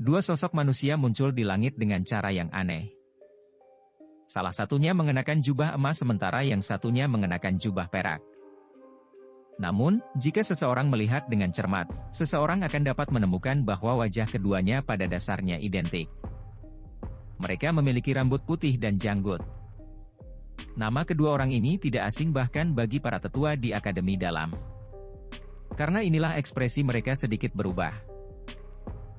Dua sosok manusia muncul di langit dengan cara yang aneh. Salah satunya mengenakan jubah emas sementara yang satunya mengenakan jubah perak. Namun, jika seseorang melihat dengan cermat, seseorang akan dapat menemukan bahwa wajah keduanya pada dasarnya identik. Mereka memiliki rambut putih dan janggut. Nama kedua orang ini tidak asing bahkan bagi para tetua di Akademi Dalam. Karena inilah ekspresi mereka sedikit berubah.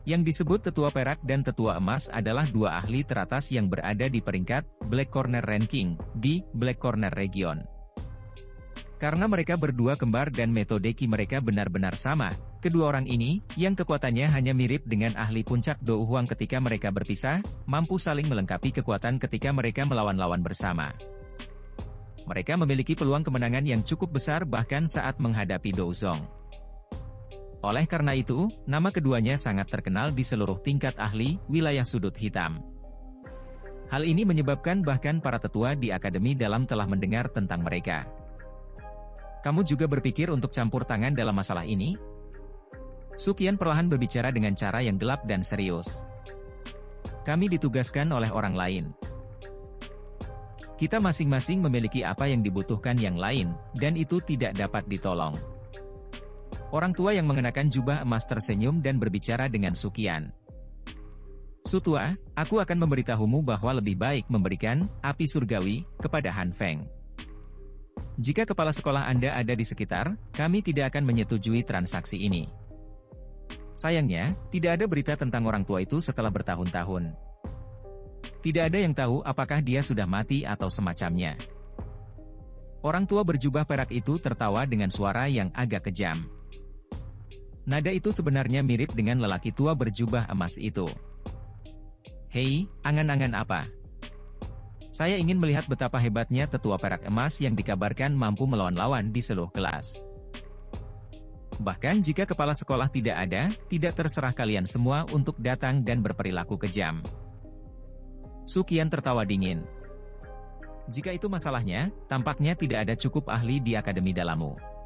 Yang disebut tetua perak dan tetua emas adalah dua ahli teratas yang berada di peringkat Black Corner Ranking di Black Corner Region. Karena mereka berdua kembar dan metode ki mereka benar-benar sama, kedua orang ini, yang kekuatannya hanya mirip dengan ahli puncak Do Huang ketika mereka berpisah, mampu saling melengkapi kekuatan ketika mereka melawan lawan bersama. Mereka memiliki peluang kemenangan yang cukup besar bahkan saat menghadapi Do Zong. Oleh karena itu, nama keduanya sangat terkenal di seluruh tingkat ahli wilayah sudut hitam. Hal ini menyebabkan bahkan para tetua di Akademi Dalam telah mendengar tentang mereka. Kamu juga berpikir untuk campur tangan dalam masalah ini? Su Qian perlahan berbicara dengan cara yang gelap dan serius. Kami ditugaskan oleh orang lain. Kita masing-masing memiliki apa yang dibutuhkan yang lain, dan itu tidak dapat ditolong. Orang tua yang mengenakan jubah emas tersenyum dan berbicara dengan Su Qian. Su tua, aku akan memberitahumu bahwa lebih baik memberikan api surgawi kepada Han Feng. Jika kepala sekolah Anda ada di sekitar, kami tidak akan menyetujui transaksi ini. Sayangnya, tidak ada berita tentang orang tua itu setelah bertahun-tahun. Tidak ada yang tahu apakah dia sudah mati atau semacamnya. Orang tua berjubah perak itu tertawa dengan suara yang agak kejam. Nada itu sebenarnya mirip dengan lelaki tua berjubah emas itu. Hei, angan-angan apa? Saya ingin melihat betapa hebatnya tetua perak emas yang dikabarkan mampu melawan lawan di seluruh kelas. Bahkan jika kepala sekolah tidak ada, tidak terserah kalian semua untuk datang dan berperilaku kejam. Su Qian tertawa dingin. Jika itu masalahnya, tampaknya tidak ada cukup ahli di Akademi Dalammu.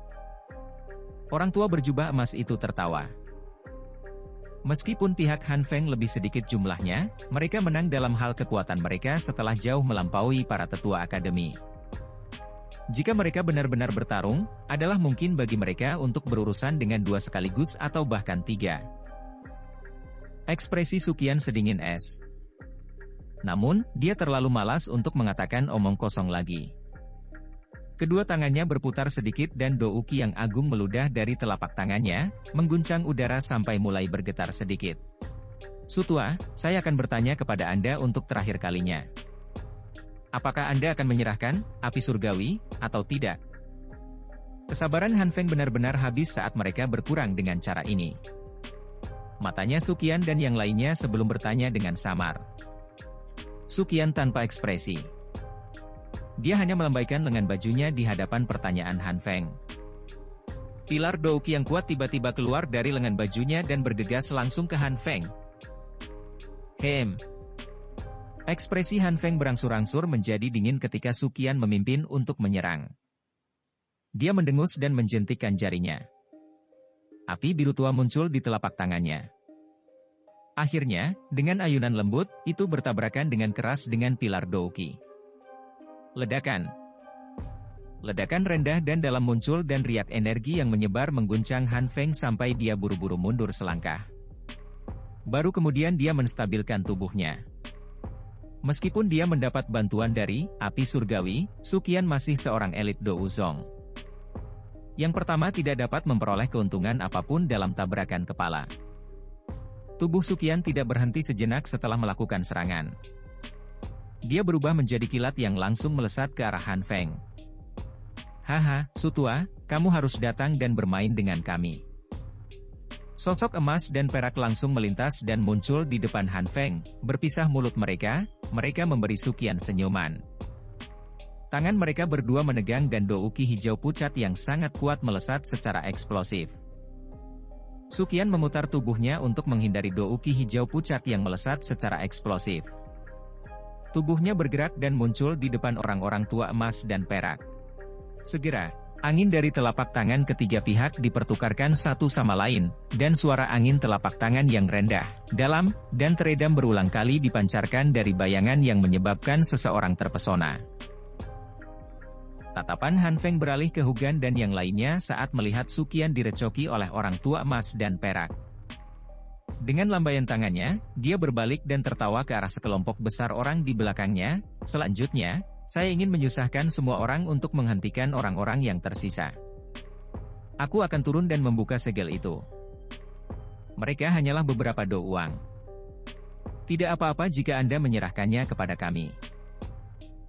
Orang tua berjubah emas itu tertawa. Meskipun pihak Han Feng lebih sedikit jumlahnya, mereka menang dalam hal kekuatan mereka setelah jauh melampaui para tetua akademi. Jika mereka benar-benar bertarung, adalah mungkin bagi mereka untuk berurusan dengan dua sekaligus atau bahkan tiga. Ekspresi Su Qian sedingin es. Namun, dia terlalu malas untuk mengatakan omong kosong lagi. Kedua tangannya berputar sedikit dan Do Uki yang agung meludah dari telapak tangannya, mengguncang udara sampai mulai bergetar sedikit. Su tua, saya akan bertanya kepada Anda untuk terakhir kalinya. Apakah Anda akan menyerahkan api surgawi, atau tidak? Kesabaran Han Feng benar-benar habis saat mereka berkurang dengan cara ini. Matanya Su Qian dan yang lainnya sebelum bertanya dengan samar. Su Qian tanpa ekspresi. Dia hanya melambaikan lengan bajunya di hadapan pertanyaan Han Feng. Pilar Do Uki yang kuat tiba-tiba keluar dari lengan bajunya dan bergegas langsung ke Han Feng. Ekspresi Han Feng berangsur-angsur menjadi dingin ketika Su Qian memimpin untuk menyerang. Dia mendengus dan menjentikkan jarinya. Api biru tua muncul di telapak tangannya. Akhirnya, dengan ayunan lembut, itu bertabrakan dengan keras dengan pilar Do Uki. Ledakan. Ledakan rendah dan dalam muncul dan riak energi yang menyebar mengguncang Han Feng sampai dia buru-buru mundur selangkah. Baru kemudian dia menstabilkan tubuhnya. Meskipun dia mendapat bantuan dari api surgawi, Su Qian masih seorang elit Do Uzong. Yang pertama tidak dapat memperoleh keuntungan apapun dalam tabrakan kepala. Tubuh Su Qian tidak berhenti sejenak setelah melakukan serangan. Dia berubah menjadi kilat yang langsung melesat ke arah Han Feng. Haha, Su tua, kamu harus datang dan bermain dengan kami. Sosok emas dan perak langsung melintas dan muncul di depan Han Feng, berpisah mulut mereka memberi Su Qian senyuman. Tangan mereka berdua menegang dan Do Uki hijau pucat yang sangat kuat melesat secara eksplosif. Su Qian memutar tubuhnya untuk menghindari Do Uki hijau pucat yang melesat secara eksplosif. Tubuhnya bergerak dan muncul di depan orang-orang tua emas dan perak. Segera, Angin dari telapak tangan ketiga pihak dipertukarkan satu sama lain, dan suara angin telapak tangan yang rendah, dalam, dan teredam berulang kali dipancarkan dari bayangan yang menyebabkan seseorang terpesona. Tatapan Han Feng beralih ke Hugan dan yang lainnya saat melihat Suqian direcoki oleh orang tua emas dan perak. Dengan lambaian tangannya, dia berbalik dan tertawa ke arah sekelompok besar orang di belakangnya. Selanjutnya, saya ingin menyusahkan semua orang untuk menghentikan orang-orang yang tersisa. Aku akan turun dan membuka segel itu. Mereka hanyalah beberapa do uang. Tidak apa-apa jika Anda menyerahkannya kepada kami.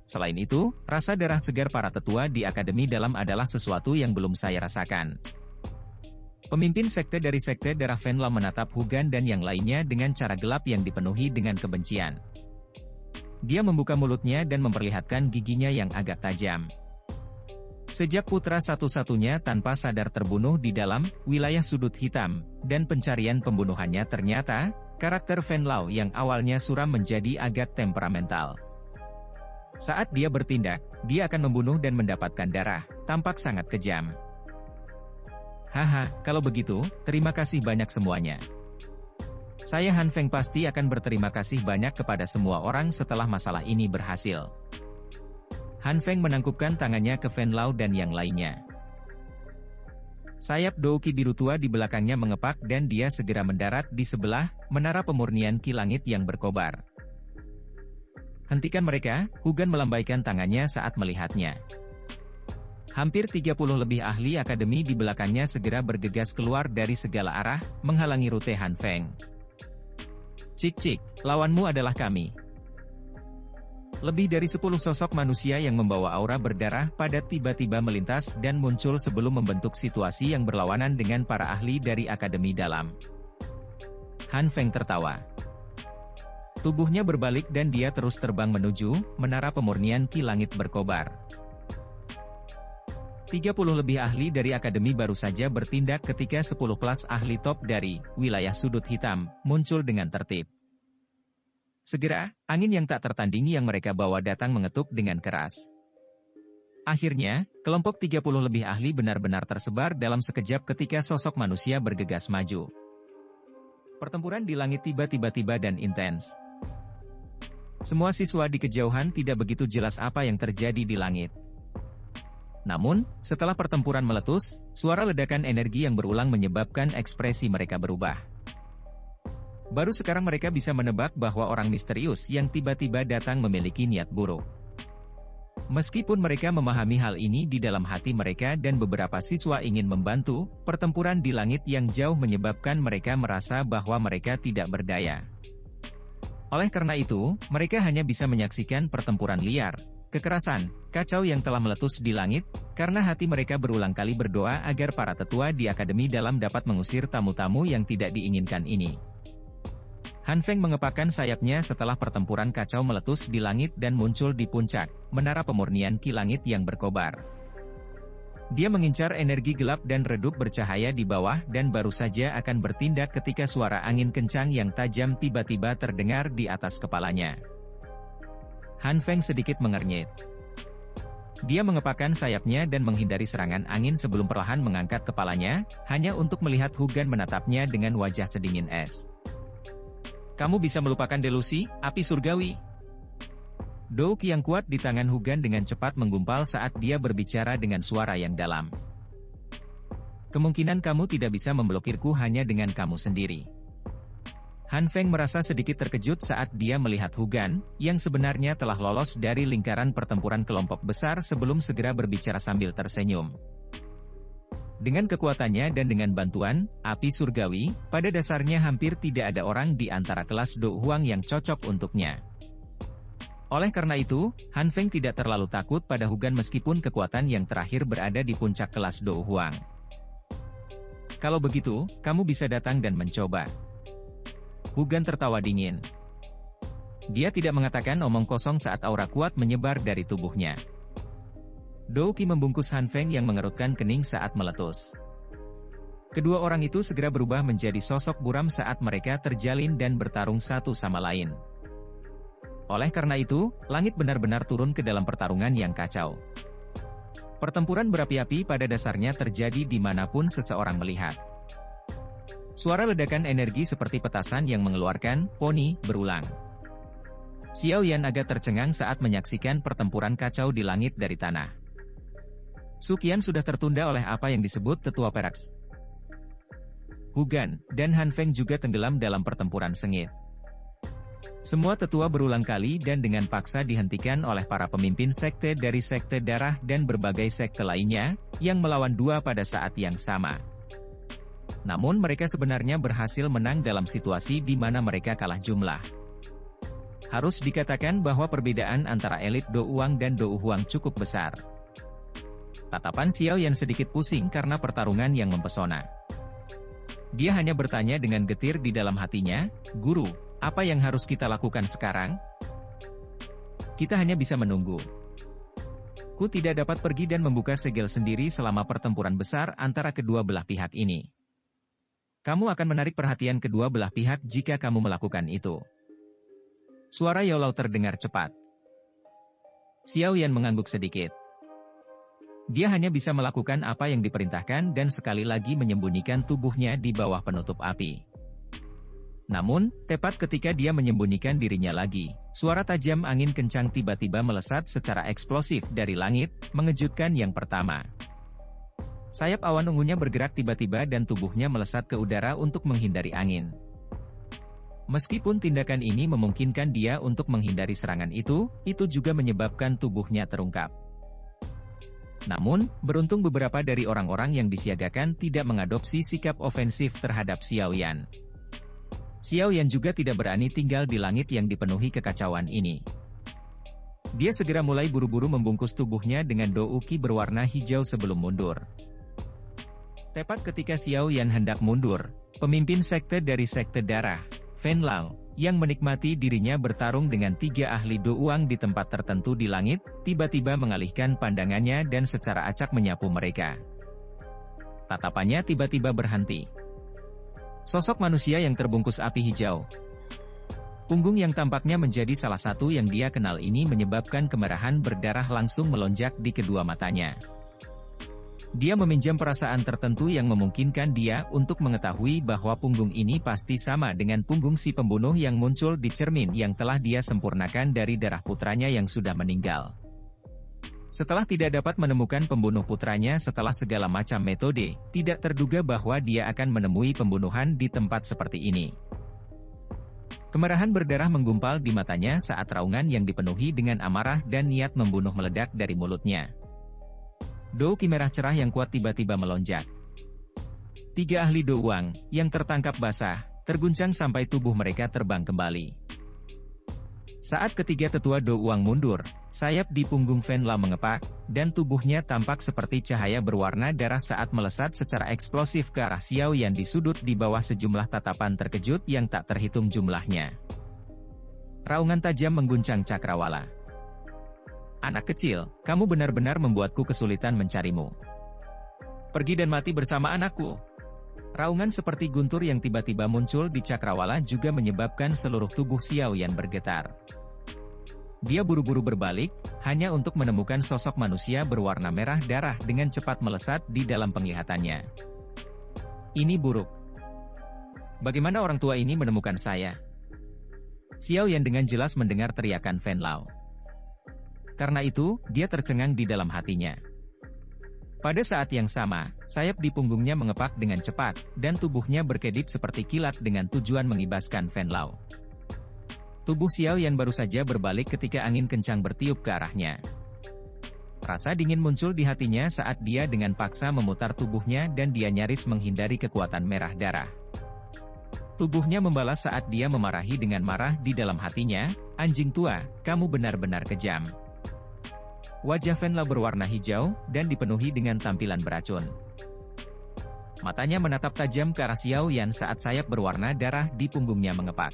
Selain itu, rasa darah segar para tetua di Akademi Dalam adalah sesuatu yang belum saya rasakan. Pemimpin sekte dari sekte darah Venla menatap Hugan dan yang lainnya dengan cara gelap yang dipenuhi dengan kebencian. Dia membuka mulutnya dan memperlihatkan giginya yang agak tajam. Sejak putra satu-satunya tanpa sadar terbunuh di dalam wilayah sudut hitam, dan pencarian pembunuhannya ternyata, karakter Venlao yang awalnya suram menjadi agak temperamental. Saat dia bertindak, dia akan membunuh dan mendapatkan darah, tampak sangat kejam. Haha, kalau begitu, terima kasih banyak semuanya. Saya Han Feng pasti akan berterima kasih banyak kepada semua orang setelah masalah ini berhasil. Han Feng menangkupkan tangannya ke Venlao dan yang lainnya. Sayap Douki biru tua di belakangnya mengepak dan dia segera mendarat di sebelah menara pemurnian Ki Langit yang berkobar. Hentikan mereka, Hugan melambaikan tangannya saat melihatnya. Hampir 30 lebih ahli akademi di belakangnya segera bergegas keluar dari segala arah, menghalangi rute Han Feng. Cik-cik, lawanmu adalah kami. Lebih dari 10 sosok manusia yang membawa aura berdarah padat tiba-tiba melintas dan muncul sebelum membentuk situasi yang berlawanan dengan para ahli dari Akademi Dalam. Han Feng tertawa. Tubuhnya berbalik dan dia terus terbang menuju menara pemurnian Ki Langit berkobar. 30 lebih ahli dari Akademi baru saja bertindak ketika 10 kelas ahli top dari wilayah sudut hitam muncul dengan tertib. Segera, angin yang tak tertandingi yang mereka bawa datang mengetuk dengan keras. Akhirnya, kelompok 30 lebih ahli benar-benar tersebar dalam sekejap ketika sosok manusia bergegas maju. Pertempuran di langit tiba-tiba dan intens. Semua siswa di kejauhan tidak begitu jelas apa yang terjadi di langit. Namun, setelah pertempuran meletus, suara ledakan energi yang berulang menyebabkan ekspresi mereka berubah. Baru sekarang mereka bisa menebak bahwa orang misterius yang tiba-tiba datang memiliki niat buruk. Meskipun mereka memahami hal ini di dalam hati mereka dan beberapa siswa ingin membantu, pertempuran di langit yang jauh menyebabkan mereka merasa bahwa mereka tidak berdaya. Oleh karena itu, mereka hanya bisa menyaksikan pertempuran liar, kekerasan, kacau yang telah meletus di langit, karena hati mereka berulang kali berdoa agar para tetua di Akademi Dalam dapat mengusir tamu-tamu yang tidak diinginkan ini. Han Feng mengepakkan sayapnya setelah pertempuran kacau meletus di langit dan muncul di puncak menara pemurnian Ki Langit yang berkobar. Dia mengincar energi gelap dan redup bercahaya di bawah dan baru saja akan bertindak ketika suara angin kencang yang tajam tiba-tiba terdengar di atas kepalanya. Han Feng sedikit mengernyit. Dia mengepakkan sayapnya dan menghindari serangan angin sebelum perlahan mengangkat kepalanya, hanya untuk melihat Hugan menatapnya dengan wajah sedingin es. Kamu bisa melupakan delusi, api surgawi? Douki yang kuat di tangan Hugan dengan cepat menggumpal saat dia berbicara dengan suara yang dalam. Kemungkinan kamu tidak bisa memblokirku hanya dengan kamu sendiri. Han Feng merasa sedikit terkejut saat dia melihat Hugan, yang sebenarnya telah lolos dari lingkaran pertempuran kelompok besar sebelum segera berbicara sambil tersenyum. Dengan kekuatannya dan dengan bantuan api surgawi, pada dasarnya hampir tidak ada orang di antara kelas Do Huang yang cocok untuknya. Oleh karena itu, Han Feng tidak terlalu takut pada Hugan meskipun kekuatan yang terakhir berada di puncak kelas Do Huang. Kalau begitu, kamu bisa datang dan mencoba. Hugan tertawa dingin. Dia tidak mengatakan omong kosong saat aura kuat menyebar dari tubuhnya. Douki membungkus Han Feng yang mengerutkan kening saat meletus. Kedua orang itu segera berubah menjadi sosok buram saat mereka terjalin dan bertarung satu sama lain. Oleh karena itu, langit benar-benar turun ke dalam pertarungan yang kacau. Pertempuran berapi-api pada dasarnya terjadi dimanapun seseorang melihat. Suara ledakan energi seperti petasan yang mengeluarkan poni berulang. Xiao Yan agak tercengang saat menyaksikan pertempuran kacau di langit dari tanah. Su Qian sudah tertunda oleh apa yang disebut tetua perak. Hu Gan dan Han Feng juga tenggelam dalam pertempuran sengit. Semua tetua berulang kali dan dengan paksa dihentikan oleh para pemimpin sekte dari sekte darah dan berbagai sekte lainnya, yang melawan dua pada saat yang sama. Namun mereka sebenarnya berhasil menang dalam situasi di mana mereka kalah jumlah. Harus dikatakan bahwa perbedaan antara elit Do Uang dan Do Huang cukup besar. Tatapan Xiao Yan sedikit pusing karena pertarungan yang mempesona. Dia hanya bertanya dengan getir di dalam hatinya, "Guru, apa yang harus kita lakukan sekarang? Kita hanya bisa menunggu. Ku tidak dapat pergi dan membuka segel sendiri selama pertempuran besar antara kedua belah pihak ini. Kamu akan menarik perhatian kedua belah pihak jika kamu melakukan itu." Suara Yao Lao terdengar cepat. Xiao Yan mengangguk sedikit. Dia hanya bisa melakukan apa yang diperintahkan dan sekali lagi menyembunyikan tubuhnya di bawah penutup api. Namun, tepat ketika dia menyembunyikan dirinya lagi, suara tajam angin kencang tiba-tiba melesat secara eksplosif dari langit, mengejutkan yang pertama. Sayap awan ungunya bergerak tiba-tiba dan tubuhnya melesat ke udara untuk menghindari angin. Meskipun tindakan ini memungkinkan dia untuk menghindari serangan itu juga menyebabkan tubuhnya terungkap. Namun, beruntung beberapa dari orang-orang yang disiagakan tidak mengadopsi sikap ofensif terhadap Xiao Yan. Xiao Yan juga tidak berani tinggal di langit yang dipenuhi kekacauan ini. Dia segera mulai buru-buru membungkus tubuhnya dengan Do Uqi berwarna hijau sebelum mundur. Tepat ketika Xiao Yan hendak mundur, pemimpin sekte dari sekte darah, Fen Lao, yang menikmati dirinya bertarung dengan 3 ahli Do Uang di tempat tertentu di langit, tiba-tiba mengalihkan pandangannya dan secara acak menyapu mereka. Tatapannya tiba-tiba berhenti. Sosok manusia yang terbungkus api hijau. Punggung yang tampaknya menjadi salah satu yang dia kenal ini menyebabkan kemerahan berdarah langsung melonjak di kedua matanya. Dia meminjam perasaan tertentu yang memungkinkan dia untuk mengetahui bahwa punggung ini pasti sama dengan punggung si pembunuh yang muncul di cermin yang telah dia sempurnakan dari darah putranya yang sudah meninggal. Setelah tidak dapat menemukan pembunuh putranya setelah segala macam metode, tidak terduga bahwa dia akan menemui pembunuhan di tempat seperti ini. Kemerahan berdarah menggumpal di matanya saat raungan yang dipenuhi dengan amarah dan niat membunuh meledak dari mulutnya. Do Uqi merah cerah yang kuat tiba-tiba melonjak. 3 ahli Do Uang, yang tertangkap basah, terguncang sampai tubuh mereka terbang kembali. Saat ketiga tetua Do Uang mundur, sayap di punggung Fen Lao mengepak, dan tubuhnya tampak seperti cahaya berwarna darah saat melesat secara eksplosif ke arah Xiao Yan di sudut di bawah sejumlah tatapan terkejut yang tak terhitung jumlahnya. Raungan tajam mengguncang cakrawala. "Anak kecil, kamu benar-benar membuatku kesulitan mencarimu. Pergi dan mati bersama anakku." Raungan seperti guntur yang tiba-tiba muncul di cakrawala juga menyebabkan seluruh tubuh Xiao Yan bergetar. Dia buru-buru berbalik, hanya untuk menemukan sosok manusia berwarna merah darah dengan cepat melesat di dalam penglihatannya. "Ini buruk. Bagaimana orang tua ini menemukan saya?" Xiao Yan dengan jelas mendengar teriakan Fen Lao. Karena itu, dia tercengang di dalam hatinya. Pada saat yang sama, sayap di punggungnya mengepak dengan cepat, dan tubuhnya berkedip seperti kilat dengan tujuan mengibaskan Fen Lao. Tubuh Xiao Yan baru saja berbalik ketika angin kencang bertiup ke arahnya. Rasa dingin muncul di hatinya saat dia dengan paksa memutar tubuhnya dan dia nyaris menghindari kekuatan merah darah. Tubuhnya membalas saat dia memarahi dengan marah di dalam hatinya, "Anjing tua, kamu benar-benar kejam." Wajah Fen Lao berwarna hijau, dan dipenuhi dengan tampilan beracun. Matanya menatap tajam ke arah Xiao Yan saat sayap berwarna darah di punggungnya mengepak.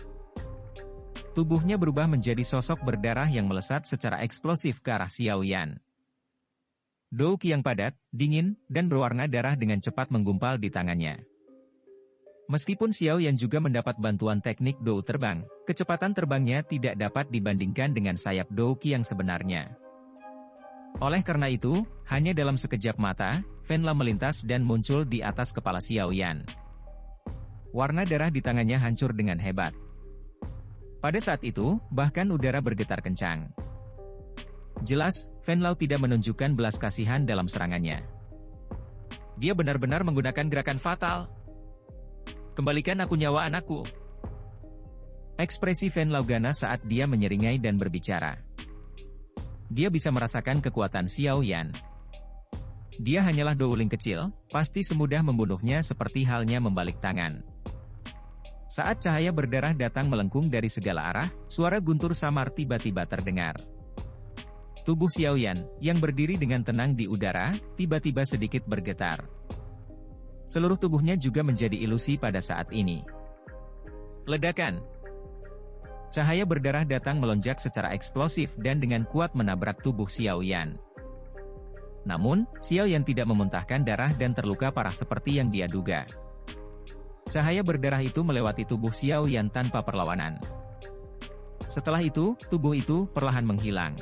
Tubuhnya berubah menjadi sosok berdarah yang melesat secara eksplosif ke arah Xiao Yan. Do Uqi yang padat, dingin, dan berwarna darah dengan cepat menggumpal di tangannya. Meskipun Xiao Yan juga mendapat bantuan teknik Do terbang, kecepatan terbangnya tidak dapat dibandingkan dengan sayap Do Uqi yang sebenarnya. Oleh karena itu, hanya dalam sekejap mata, Fen Lao melintas dan muncul di atas kepala Xiao Yan. Warna darah di tangannya hancur dengan hebat. Pada saat itu, bahkan udara bergetar kencang. Jelas, Fen Lao tidak menunjukkan belas kasihan dalam serangannya. Dia benar-benar menggunakan gerakan fatal. Kembalikan aku nyawa anakku. Ekspresi Fen Lao ganas saat dia menyeringai dan berbicara. Dia bisa merasakan kekuatan Xiao Yan. Dia hanyalah douling kecil, pasti semudah membunuhnya seperti halnya membalik tangan. Saat cahaya berdarah datang melengkung dari segala arah, suara guntur samar tiba-tiba terdengar. Tubuh Xiao Yan, yang berdiri dengan tenang di udara, tiba-tiba sedikit bergetar. Seluruh tubuhnya juga menjadi ilusi pada saat ini. Ledakan. Cahaya berdarah datang melonjak secara eksplosif dan dengan kuat menabrak tubuh Xiao Yan. Namun, Xiao Yan tidak memuntahkan darah dan terluka parah seperti yang dia duga. Cahaya berdarah itu melewati tubuh Xiao Yan tanpa perlawanan. Setelah itu, tubuh itu perlahan menghilang.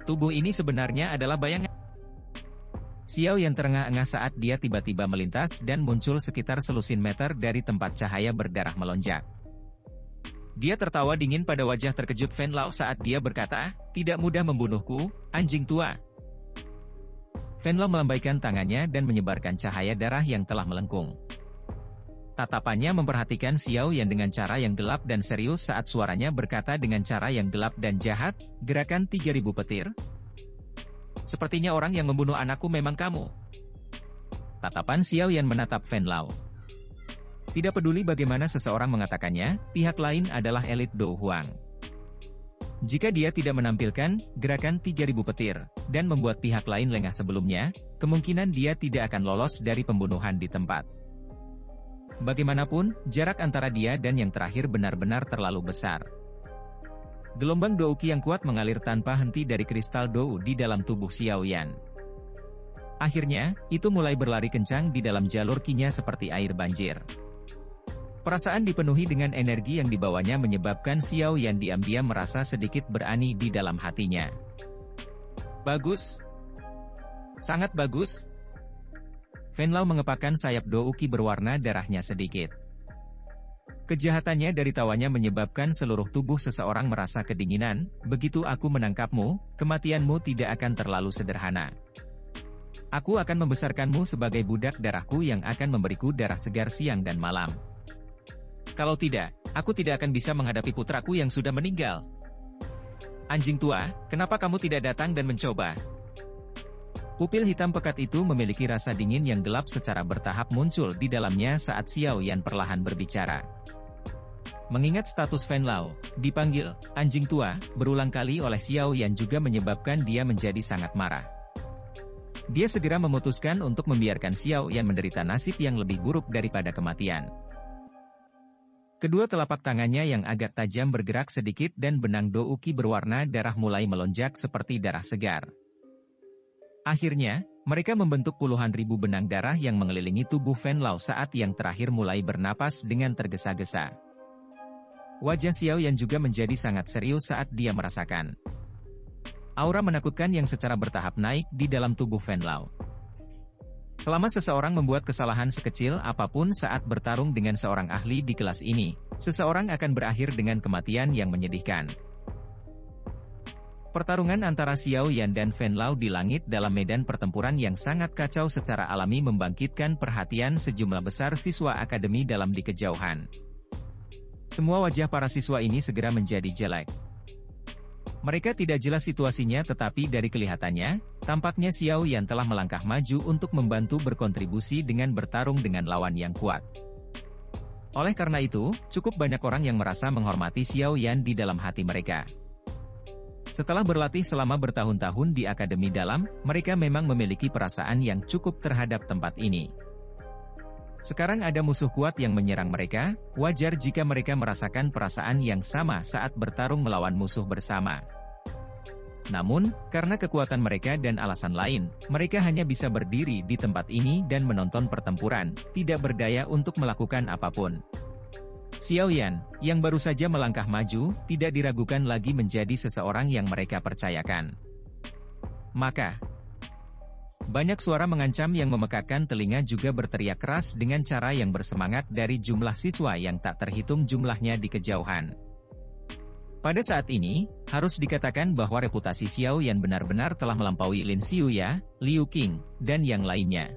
Tubuh ini sebenarnya adalah bayangan. Xiao Yan terengah-engah saat dia tiba-tiba melintas dan muncul sekitar selusin meter dari tempat cahaya berdarah melonjak. Dia tertawa dingin pada wajah terkejut Fen Lao saat dia berkata, "Tidak mudah membunuhku, anjing tua." Fen Lao melambaikan tangannya dan menyebarkan cahaya darah yang telah melengkung. Tatapannya memperhatikan Xiao Yan dengan cara yang gelap dan serius saat suaranya berkata dengan cara yang gelap dan jahat, "Gerakan 3000 petir. Sepertinya orang yang membunuh anakku memang kamu." Tatapan Xiao Yan menatap Fen Lao. Tidak peduli bagaimana seseorang mengatakannya, pihak lain adalah elit Dou Huang. Jika dia tidak menampilkan gerakan 3000 petir, dan membuat pihak lain lengah sebelumnya, kemungkinan dia tidak akan lolos dari pembunuhan di tempat. Bagaimanapun, jarak antara dia dan yang terakhir benar-benar terlalu besar. Gelombang Dou Qi yang kuat mengalir tanpa henti dari kristal Dou di dalam tubuh Xiao Yan. Akhirnya, itu mulai berlari kencang di dalam jalur Qi-nya seperti air banjir. Perasaan dipenuhi dengan energi yang dibawanya menyebabkan Xiao Yan diam-diam merasa sedikit berani di dalam hatinya. Bagus. Sangat bagus. Fen Lao mengepakkan sayap Dou Qi berwarna darahnya sedikit. Kejahatannya dari tawanya menyebabkan seluruh tubuh seseorang merasa kedinginan. Begitu aku menangkapmu, kematianmu tidak akan terlalu sederhana. Aku akan membesarkanmu sebagai budak darahku yang akan memberiku darah segar siang dan malam. Kalau tidak, aku tidak akan bisa menghadapi putraku yang sudah meninggal. Anjing tua, kenapa kamu tidak datang dan mencoba? Pupil hitam pekat itu memiliki rasa dingin yang gelap secara bertahap muncul di dalamnya saat Xiao Yan perlahan berbicara. Mengingat status Fen Lao, dipanggil anjing tua berulang kali oleh Xiao Yan juga menyebabkan dia menjadi sangat marah. Dia segera memutuskan untuk membiarkan Xiao Yan menderita nasib yang lebih buruk daripada kematian. Kedua telapak tangannya yang agak tajam bergerak sedikit dan benang Dou Qi berwarna darah mulai melonjak seperti darah segar. Akhirnya, mereka membentuk puluhan ribu benang darah yang mengelilingi tubuh Fen Lao saat yang terakhir mulai bernapas dengan tergesa-gesa. Wajah Xiao Yan juga menjadi sangat serius saat dia merasakan aura menakutkan yang secara bertahap naik di dalam tubuh Fen Lao. Selama seseorang membuat kesalahan sekecil apapun saat bertarung dengan seorang ahli di kelas ini, seseorang akan berakhir dengan kematian yang menyedihkan. Pertarungan antara Xiao Yan dan Fen Lao di langit dalam medan pertempuran yang sangat kacau secara alami membangkitkan perhatian sejumlah besar siswa akademi dalam di kejauhan. Semua wajah para siswa ini segera menjadi jelek. Mereka tidak jelas situasinya tetapi dari kelihatannya, tampaknya Xiao Yan telah melangkah maju untuk membantu berkontribusi dengan bertarung dengan lawan yang kuat. Oleh karena itu, cukup banyak orang yang merasa menghormati Xiao Yan di dalam hati mereka. Setelah berlatih selama bertahun-tahun di akademi dalam, mereka memang memiliki perasaan yang cukup terhadap tempat ini. Sekarang ada musuh kuat yang menyerang mereka, wajar jika mereka merasakan perasaan yang sama saat bertarung melawan musuh bersama. Namun, karena kekuatan mereka dan alasan lain, mereka hanya bisa berdiri di tempat ini dan menonton pertempuran, tidak berdaya untuk melakukan apapun. Xiao Yan, yang baru saja melangkah maju, tidak diragukan lagi menjadi seseorang yang mereka percayakan. maka banyak suara mengancam yang memekakkan telinga juga berteriak keras dengan cara yang bersemangat dari jumlah siswa yang tak terhitung jumlahnya di kejauhan. Pada saat ini, harus dikatakan bahwa reputasi Xiao Yan benar-benar telah melampaui Lin Xiuya, Liu Qing, dan yang lainnya.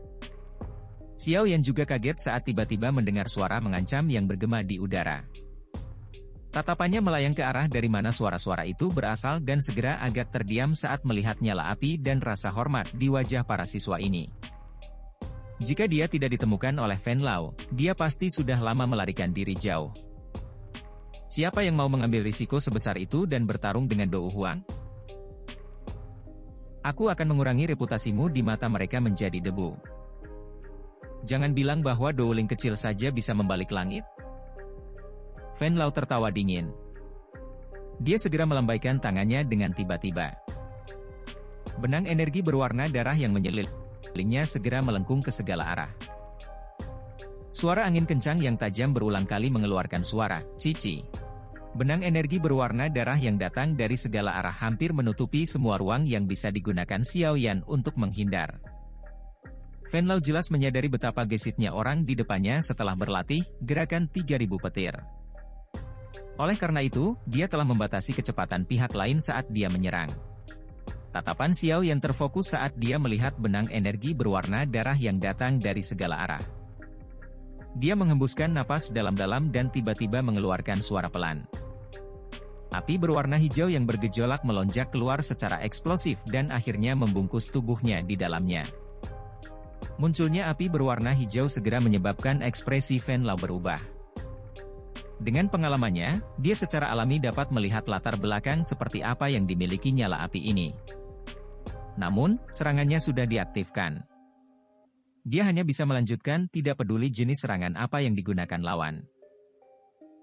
Xiao Yan juga kaget saat tiba-tiba mendengar suara mengancam yang bergema di udara. Tatapannya melayang ke arah dari mana suara-suara itu berasal dan segera agak terdiam saat melihat nyala api dan rasa hormat di wajah para siswa ini. Jika dia tidak ditemukan oleh Fen Lao, dia pasti sudah lama melarikan diri jauh. Siapa yang mau mengambil risiko sebesar itu dan bertarung dengan Dou Huang? Aku akan mengurangi reputasimu di mata mereka menjadi debu. Jangan bilang bahwa Dou Ling kecil saja bisa membalik langit. Fen Lao tertawa dingin. Dia segera melambaikan tangannya dengan tiba-tiba. Benang energi berwarna darah yang menyelinggnya segera melengkung ke segala arah. Suara angin kencang yang tajam berulang kali mengeluarkan suara cici. Benang energi berwarna darah yang datang dari segala arah hampir menutupi semua ruang yang bisa digunakan Xiao Yan untuk menghindar. Fen Lao jelas menyadari betapa gesitnya orang di depannya setelah berlatih gerakan 3000 petir. Oleh karena itu, dia telah membatasi kecepatan pihak lain saat dia menyerang. Tatapan Xiao Yan terfokus saat dia melihat benang energi berwarna darah yang datang dari segala arah. Dia menghembuskan napas dalam-dalam dan tiba-tiba mengeluarkan suara pelan. Api berwarna hijau yang bergejolak melonjak keluar secara eksplosif dan akhirnya membungkus tubuhnya di dalamnya. Munculnya api berwarna hijau segera menyebabkan ekspresi Fen Lao berubah. Dengan pengalamannya, dia secara alami dapat melihat latar belakang seperti apa yang dimiliki nyala api ini. Namun, serangannya sudah diaktifkan. Dia hanya bisa melanjutkan tidak peduli jenis serangan apa yang digunakan lawan.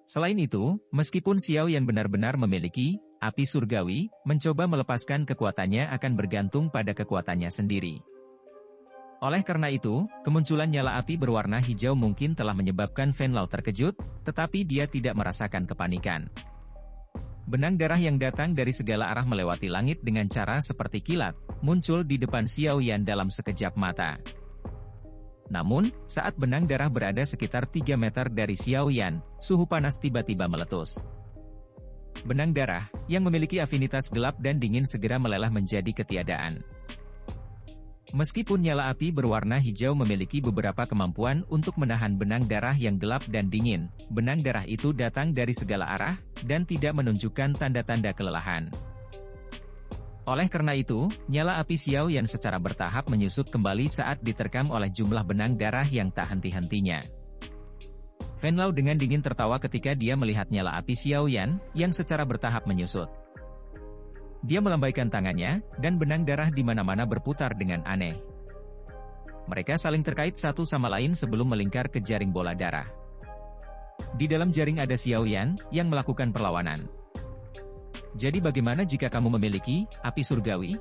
Selain itu, meskipun Xiao Yan benar-benar memiliki api surgawi, mencoba melepaskan kekuatannya akan bergantung pada kekuatannya sendiri. Oleh karena itu, kemunculan nyala api berwarna hijau mungkin telah menyebabkan Fen Lao terkejut, tetapi dia tidak merasakan kepanikan. Benang darah yang datang dari segala arah melewati langit dengan cara seperti kilat, muncul di depan Xiao Yan dalam sekejap mata. Namun, saat benang darah berada sekitar 3 meter dari Xiao Yan, suhu panas tiba-tiba meletus. Benang darah, yang memiliki afinitas gelap dan dingin segera meleleh menjadi ketiadaan. Meskipun nyala api berwarna hijau memiliki beberapa kemampuan untuk menahan benang darah yang gelap dan dingin, benang darah itu datang dari segala arah, dan tidak menunjukkan tanda-tanda kelelahan. Oleh karena itu, nyala api Xiao Yan secara bertahap menyusut kembali saat diterkam oleh jumlah benang darah yang tak henti-hentinya. Fen Lao dengan dingin tertawa ketika dia melihat nyala api Xiao Yan, yang secara bertahap menyusut. Dia melambaikan tangannya, dan benang darah di mana-mana berputar dengan aneh. Mereka saling terkait satu sama lain sebelum melingkar ke jaring bola darah. Di dalam jaring ada Xiao Yan, yang melakukan perlawanan. Jadi bagaimana jika kamu memiliki api surgawi?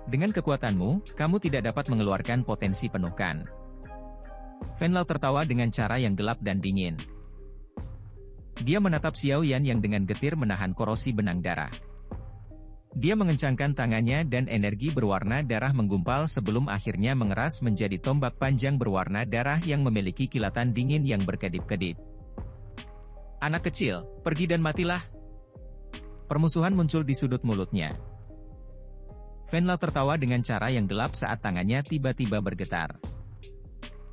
Dengan kekuatanmu, kamu tidak dapat mengeluarkan potensi penuh kan? Fen Lao tertawa dengan cara yang gelap dan dingin. Dia menatap Xiao Yan yang dengan getir menahan korosi benang darah. Dia mengencangkan tangannya dan energi berwarna darah menggumpal sebelum akhirnya mengeras menjadi tombak panjang berwarna darah yang memiliki kilatan dingin yang berkedip-kedip. Anak kecil, pergi dan matilah. Permusuhan muncul di sudut mulutnya. Fen Lao tertawa dengan cara yang gelap saat tangannya tiba-tiba bergetar.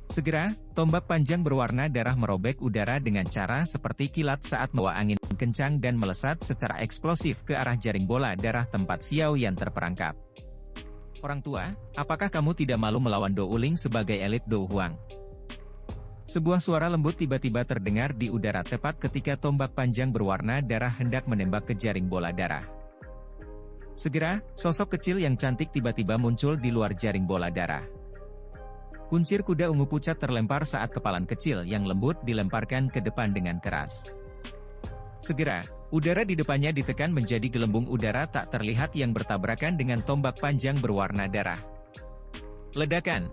Segera, tombak panjang berwarna darah merobek udara dengan cara seperti kilat saat membawa angin kencang dan melesat secara eksplosif ke arah jaring bola darah tempat Xiao Yan terperangkap. Orang tua, apakah kamu tidak malu melawan Dou Ling sebagai elit Dou Huang? Sebuah suara lembut tiba-tiba terdengar di udara tepat ketika tombak panjang berwarna darah hendak menembak ke jaring bola darah. Segera, sosok kecil yang cantik tiba-tiba muncul di luar jaring bola darah. Kuncir kuda ungu pucat terlempar saat kepalan kecil yang lembut dilemparkan ke depan dengan keras. Segera, udara di depannya ditekan menjadi gelembung udara tak terlihat yang bertabrakan dengan tombak panjang berwarna darah. Ledakan!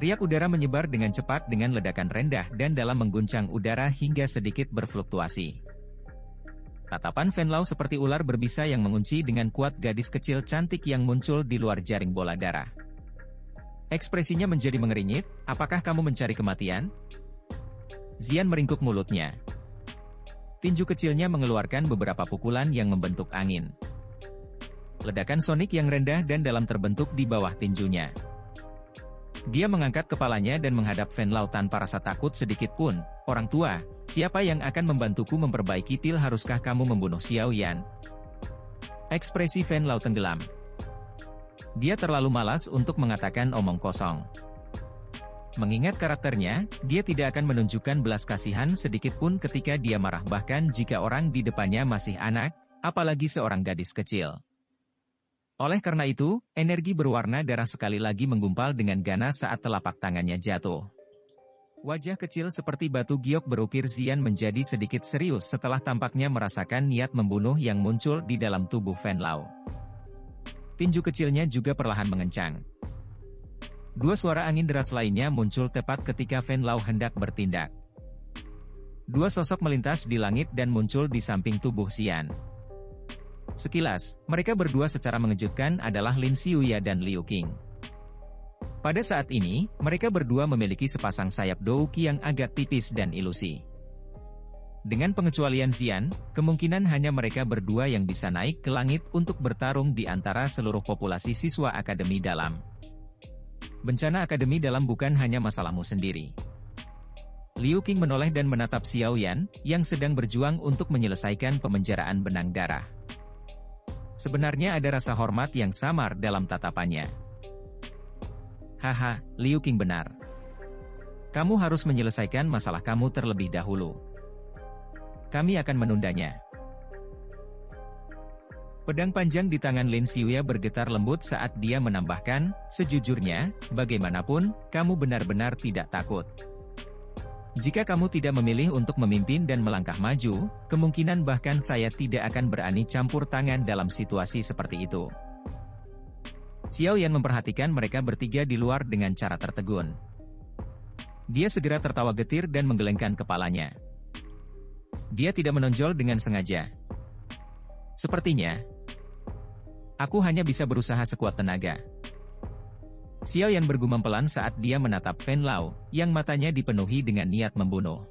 Riak udara menyebar dengan cepat dengan ledakan rendah dan dalam mengguncang udara hingga sedikit berfluktuasi. Tatapan Venlau seperti ular berbisa yang mengunci dengan kuat gadis kecil cantik yang muncul di luar jaring bola darah. Ekspresinya menjadi mengeringit, apakah kamu mencari kematian? Xian meringkuk mulutnya. Tinju kecilnya mengeluarkan beberapa pukulan yang membentuk angin. Ledakan sonik yang rendah dan dalam terbentuk di bawah tinjunya. Dia mengangkat kepalanya dan menghadap Venlau tanpa rasa takut sedikit pun. Orang tua, siapa yang akan membantuku memperbaiki pil? Haruskah kamu membunuh Xiao Yan? Ekspresi Venlau tenggelam. Dia terlalu malas untuk mengatakan omong kosong. Mengingat karakternya, dia tidak akan menunjukkan belas kasihan sedikit pun ketika dia marah, bahkan jika orang di depannya masih anak, apalagi seorang gadis kecil. Oleh karena itu, energi berwarna darah sekali lagi menggumpal dengan ganas saat telapak tangannya jatuh. Wajah kecil seperti batu giok berukir Xian menjadi sedikit serius setelah tampaknya merasakan niat membunuh yang muncul di dalam tubuh Venlau. Tinju kecilnya juga perlahan mengencang. Dua suara angin deras lainnya muncul tepat ketika Venlau hendak bertindak. Dua sosok melintas di langit dan muncul di samping tubuh Xian. Sekilas, mereka berdua secara mengejutkan adalah Lin Xiuya dan Liu Qing. Pada saat ini, mereka berdua memiliki sepasang sayap douqi yang agak tipis dan ilusi. Dengan pengecualian Xian, kemungkinan hanya mereka berdua yang bisa naik ke langit untuk bertarung di antara seluruh populasi siswa Akademi Dalam. Bencana Akademi Dalam bukan hanya masalahmu sendiri. Liu Qing menoleh dan menatap Xiao Yan, yang sedang berjuang untuk menyelesaikan pemenjaraan benang darah. Sebenarnya ada rasa hormat yang samar dalam tatapannya. Haha, Liu Qing benar. Kamu harus menyelesaikan masalah kamu terlebih dahulu. Kami akan menundanya. Pedang panjang di tangan Lin Xiuya bergetar lembut saat dia menambahkan, sejujurnya, bagaimanapun, kamu benar-benar tidak takut. Jika kamu tidak memilih untuk memimpin dan melangkah maju, kemungkinan bahkan saya tidak akan berani campur tangan dalam situasi seperti itu. Xiao Yan memperhatikan mereka bertiga di luar dengan cara tertegun. Dia segera tertawa getir dan menggelengkan kepalanya. Dia tidak menonjol dengan sengaja. Sepertinya, aku hanya bisa berusaha sekuat tenaga. Xiao Yan bergumam pelan saat dia menatap Venlau, yang matanya dipenuhi dengan niat membunuh.